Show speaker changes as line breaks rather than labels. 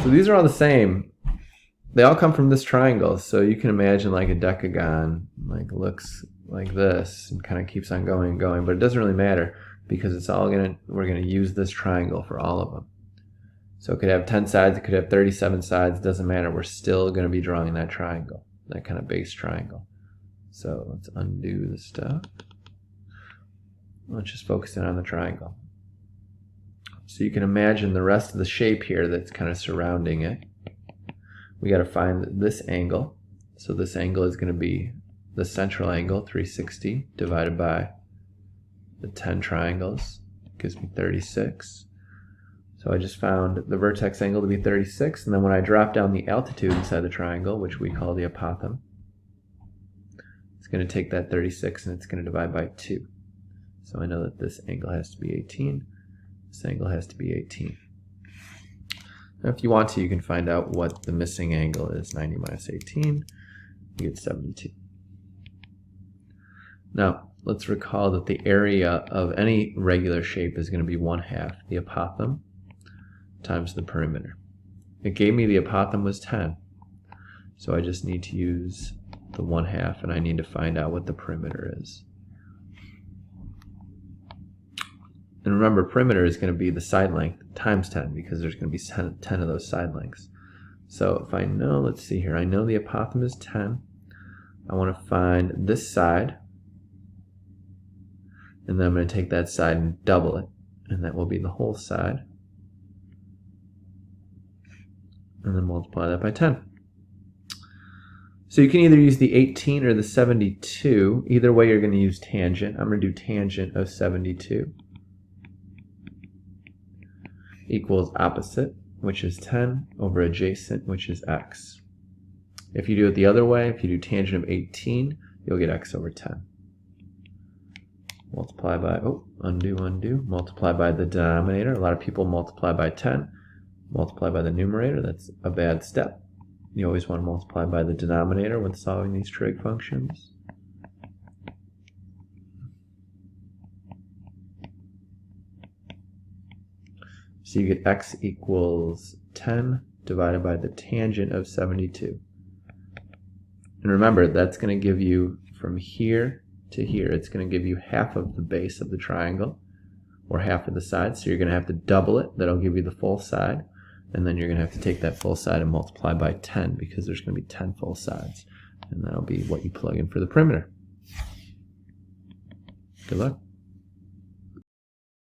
So these are all the same. They all come from this triangle. So you can imagine like a decagon, like looks like this and kind of keeps on going and going, but it doesn't really matter because it's all we're gonna use this triangle for all of them. So it could have 10 sides, it could have 37 sides, doesn't matter. We're still gonna be drawing that triangle, that kind of base triangle. So let's undo the stuff. Let's just focus in on the triangle. So you can imagine the rest of the shape here that's kind of surrounding it. We got to find this angle. So this angle is going to be the central angle, 360, divided by the 10 triangles. Gives me 36. So I just found the vertex angle to be 36, and then when I drop down the altitude inside the triangle, which we call the apothem, it's going to take that 36 and it's going to divide by 2. So I know that this angle has to be 18. This angle has to be 18. Now if you want to, you can find out what the missing angle is. 90 minus 18, you get 72. Now, let's recall that the area of any regular shape is going to be 1/2 the apothem times the perimeter. It gave me the apothem was 10, so I just need to use the 1/2 and I need to find out what the perimeter is. And remember, perimeter is going to be the side length times 10 because there's going to be 10 of those side lengths. So if I know, let's see here, I know the apothem is 10. I want to find this side, and then I'm going to take that side and double it, and that will be the whole side. And then multiply that by 10. So you can either use the 18 or the 72. Either way, you're going to use tangent. I'm going to do tangent of 72. Equals opposite, which is 10, over adjacent, which is x. If you do it the other way, if you do tangent of 18, you'll get x over 10. Multiply by, undo, multiply by the denominator. A lot of people multiply by 10, multiply by the numerator. That's a bad step. You always want to multiply by the denominator when solving these trig functions. So you get x equals 10 divided by the tangent of 72. And remember, that's going to give you from here to here, it's going to give you half of the base of the triangle, or half of the side. So you're going to have to double it. That'll give you the full side. And then you're going to have to take that full side and multiply by 10 because there's going to be 10 full sides. And that'll be what you plug in for the perimeter. Good luck.